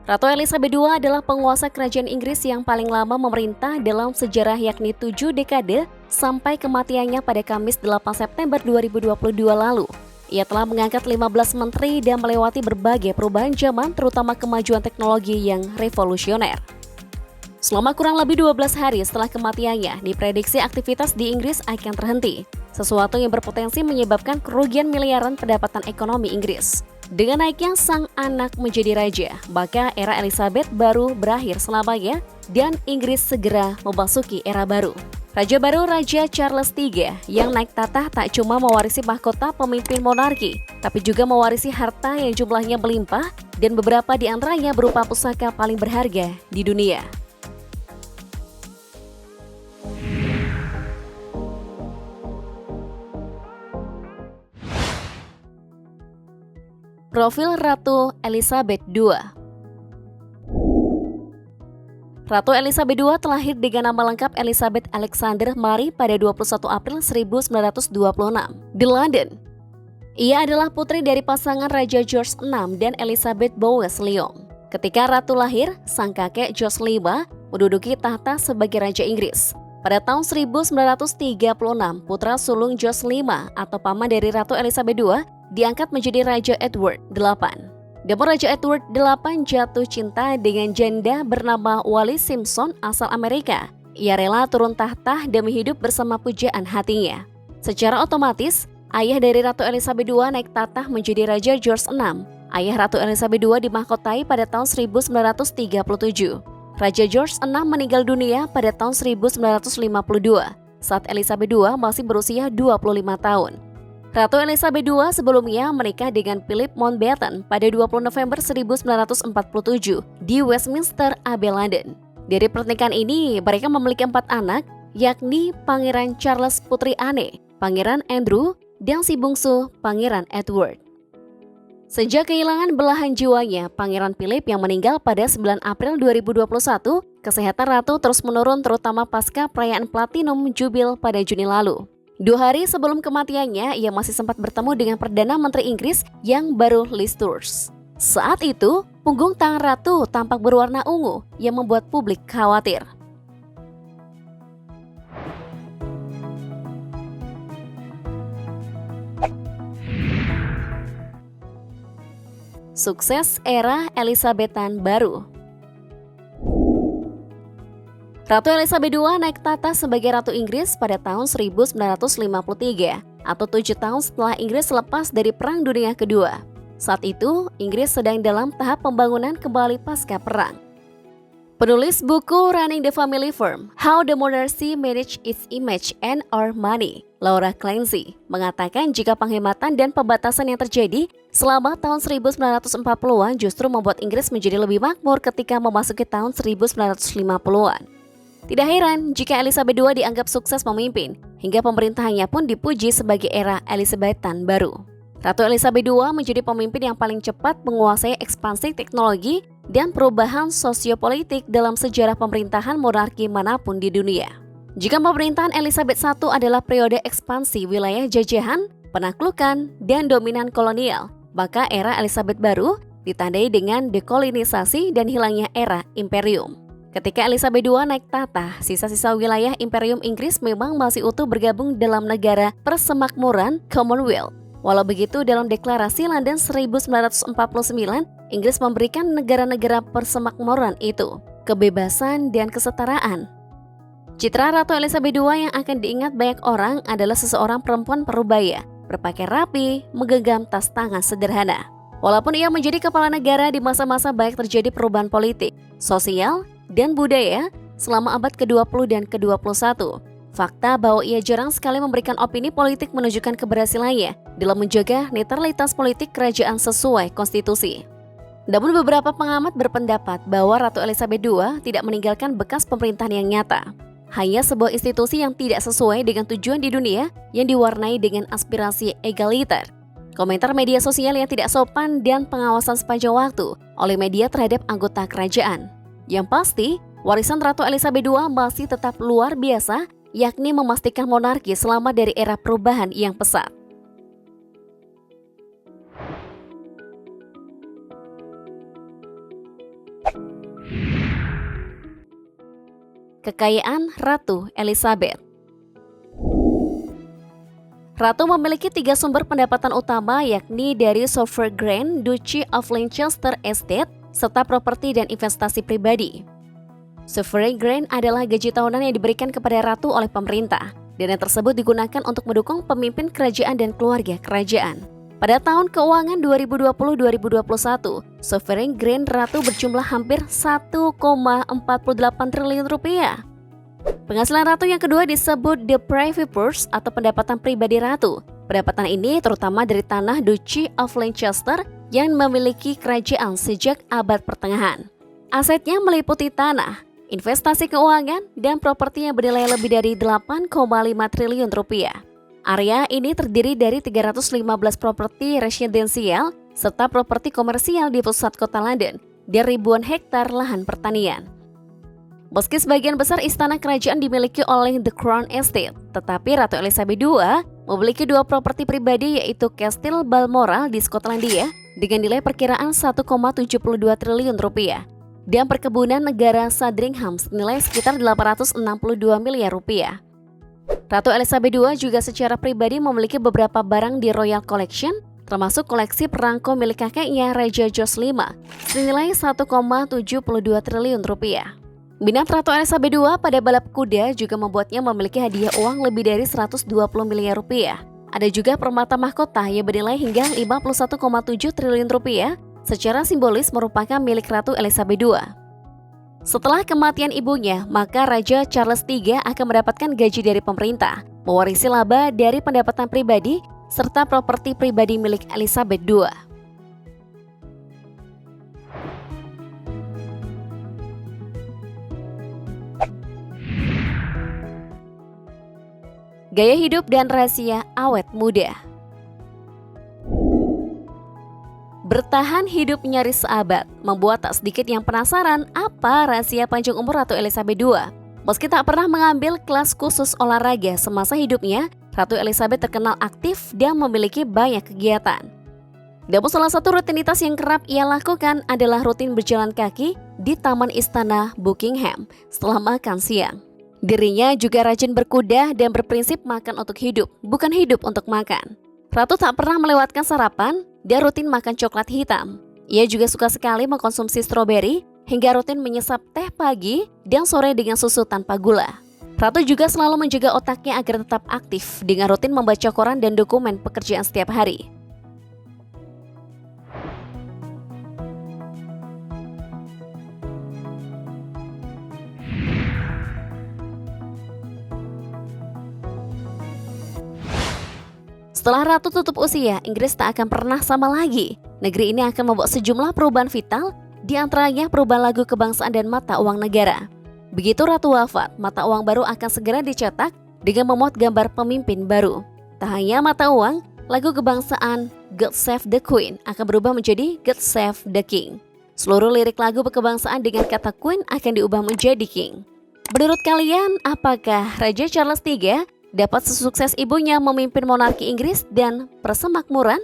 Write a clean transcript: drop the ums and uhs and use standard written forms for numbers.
Ratu Elizabeth II adalah penguasa kerajaan Inggris yang paling lama memerintah dalam sejarah, yakni 7 dekade sampai kematiannya pada Kamis 8 September 2022 lalu. Ia telah mengangkat 15 menteri dan melewati berbagai perubahan zaman, terutama kemajuan teknologi yang revolusioner. Selama kurang lebih 12 hari setelah kematiannya, diprediksi aktivitas di Inggris akan terhenti, sesuatu yang berpotensi menyebabkan kerugian miliaran pendapatan ekonomi Inggris. Dengan naiknya sang anak menjadi raja, maka era Elizabeth baru berakhir selamanya dan Inggris segera memasuki era baru. Raja baru, Raja Charles III, yang naik tahta tak cuma mewarisi mahkota pemimpin monarki, tapi juga mewarisi harta yang jumlahnya melimpah dan beberapa di antaranya berupa pusaka paling berharga di dunia. Profil Ratu Elizabeth II. Ratu Elizabeth II terlahir dengan nama lengkap Elizabeth Alexander Mary pada 21 April 1926 di London. Ia adalah putri dari pasangan Raja George VI dan Elizabeth Bowes-Lyon. Ketika Ratu lahir, sang kakek George V menduduki tahta sebagai Raja Inggris. Pada tahun 1936, putra sulung George V atau paman dari Ratu Elizabeth II diangkat menjadi Raja Edward VIII. Namun Raja Edward VIII jatuh cinta dengan janda bernama Wallis Simpson asal Amerika. Ia rela turun tahta demi hidup bersama pujaan hatinya. Secara otomatis, ayah dari Ratu Elizabeth II naik tahta menjadi Raja George VI. Ayah Ratu Elizabeth II dimahkotai pada tahun 1937. Raja George VI meninggal dunia pada tahun 1952 saat Elizabeth II masih berusia 25 tahun. Ratu Elizabeth II sebelumnya menikah dengan Philip Mountbatten pada 20 November 1947 di Westminster Abbey, London. Dari pernikahan ini, mereka memiliki 4 anak, yakni Pangeran Charles Putri Anne, Pangeran Andrew, dan si bungsu Pangeran Edward. Sejak kehilangan belahan jiwanya, Pangeran Philip yang meninggal pada 9 April 2021, kesehatan Ratu terus menurun terutama pasca perayaan Platinum Jubil pada Juni lalu. 2 hari sebelum kematiannya, ia masih sempat bertemu dengan Perdana Menteri Inggris yang baru Liz Truss. Saat itu, punggung tangan Ratu tampak berwarna ungu yang membuat publik khawatir. Sukses era Elizabethan baru. Ratu Elizabeth II naik tahta sebagai Ratu Inggris pada tahun 1953 atau 7 tahun setelah Inggris lepas dari Perang Dunia Kedua. Saat itu, Inggris sedang dalam tahap pembangunan kembali pasca perang. Penulis buku Running the Family Firm, How the Monarchy Managed Its Image and Our Money, Laura Clancy, mengatakan jika penghematan dan pembatasan yang terjadi selama tahun 1940-an justru membuat Inggris menjadi lebih makmur ketika memasuki tahun 1950-an. Tidak heran jika Elizabeth II dianggap sukses memimpin, hingga pemerintahannya pun dipuji sebagai era Elizabethan baru. Ratu Elizabeth II menjadi pemimpin yang paling cepat menguasai ekspansi teknologi dan perubahan sosiopolitik dalam sejarah pemerintahan monarki manapun di dunia. Jika pemerintahan Elizabeth I adalah periode ekspansi wilayah jajahan, penaklukan, dan dominan kolonial, maka era Elizabeth baru ditandai dengan dekolonisasi dan hilangnya era imperium. Ketika Elizabeth II naik tahta, sisa-sisa wilayah Imperium Inggris memang masih utuh bergabung dalam negara persemakmuran Commonwealth. Walau begitu, dalam deklarasi London 1949, Inggris memberikan negara-negara persemakmuran itu kebebasan dan kesetaraan. Citra Ratu Elizabeth II yang akan diingat banyak orang adalah seseorang perempuan parubaya, berpakaian rapi, menggenggam tas tangan sederhana. Walaupun ia menjadi kepala negara di masa-masa baik terjadi perubahan politik, sosial, dan budaya selama abad ke-20 dan ke-21. Fakta bahwa ia jarang sekali memberikan opini politik menunjukkan keberhasilannya dalam menjaga netralitas politik kerajaan sesuai konstitusi. Namun beberapa pengamat berpendapat bahwa Ratu Elizabeth II tidak meninggalkan bekas pemerintahan yang nyata. Hanya sebuah institusi yang tidak sesuai dengan tujuan di dunia yang diwarnai dengan aspirasi egaliter. Komentar media sosial yang tidak sopan dan pengawasan sepanjang waktu oleh media terhadap anggota kerajaan. Yang pasti, warisan Ratu Elizabeth II masih tetap luar biasa, yakni memastikan monarki selamat dari era perubahan yang pesat. Kekayaan Ratu Elizabeth. Ratu memiliki 3 sumber pendapatan utama, yakni dari Sovereign Duchy of Lancaster Estate serta properti dan investasi pribadi. Sovereign adalah gaji tahunan yang diberikan kepada ratu oleh pemerintah. Dana tersebut digunakan untuk mendukung pemimpin kerajaan dan keluarga kerajaan. Pada tahun keuangan 2020-2021, Sovereign Ratu berjumlah hampir 1,48 triliun rupiah. Penghasilan ratu yang kedua disebut the privy purse atau pendapatan pribadi ratu. Pendapatan ini terutama dari tanah Duchy of Lancaster yang memiliki kerajaan sejak abad pertengahan. Asetnya meliputi tanah, investasi keuangan, dan properti yang bernilai lebih dari 8,5 triliun rupiah. Area ini terdiri dari 315 properti residensial serta properti komersial di pusat kota London dan ribuan hektar lahan pertanian. Meski sebagian besar istana kerajaan dimiliki oleh The Crown Estate, tetapi Ratu Elizabeth II memiliki 2 properti pribadi, yaitu Kastil Balmoral di Skotlandia dengan nilai perkiraan 1,72 triliun rupiah dan perkebunan negara Sandringham senilai sekitar 862 miliar rupiah. Ratu Elizabeth II juga secara pribadi memiliki beberapa barang di Royal Collection, termasuk koleksi perangko milik kakeknya Raja George V senilai 1,72 triliun rupiah. Minat Ratu Elizabeth II pada balap kuda juga membuatnya memiliki hadiah uang lebih dari 120 miliar rupiah. Ada juga permata mahkota yang bernilai hingga 51,7 triliun rupiah, secara simbolis merupakan milik Ratu Elizabeth II. Setelah kematian ibunya, maka Raja Charles III akan mendapatkan gaji dari pemerintah, mewarisi laba dari pendapatan pribadi, serta properti pribadi milik Elizabeth II. Gaya hidup dan rahasia awet muda. Bertahan hidup nyaris seabad, membuat tak sedikit yang penasaran apa rahasia panjang umur Ratu Elizabeth II. Meski tak pernah mengambil kelas khusus olahraga semasa hidupnya, Ratu Elizabeth terkenal aktif dan memiliki banyak kegiatan. Namun salah satu rutinitas yang kerap ia lakukan adalah rutin berjalan kaki di Taman Istana Buckingham setelah makan siang. Dirinya juga rajin berkuda dan berprinsip makan untuk hidup, bukan hidup untuk makan. Ratu tak pernah melewatkan sarapan dan rutin makan coklat hitam. Ia juga suka sekali mengkonsumsi stroberi hingga rutin menyesap teh pagi dan sore dengan susu tanpa gula. Ratu juga selalu menjaga otaknya agar tetap aktif dengan rutin membaca koran dan dokumen pekerjaan setiap hari. Setelah Ratu tutup usia, Inggris tak akan pernah sama lagi. Negeri ini akan membawa sejumlah perubahan vital, di antaranya perubahan lagu kebangsaan dan mata uang negara. Begitu Ratu wafat, mata uang baru akan segera dicetak dengan memuat gambar pemimpin baru. Tak hanya mata uang, lagu kebangsaan God Save the Queen akan berubah menjadi God Save the King. Seluruh lirik lagu kebangsaan dengan kata Queen akan diubah menjadi King. Menurut kalian, apakah Raja Charles III dapat sesukses ibunya memimpin monarki Inggris dan persemakmuran?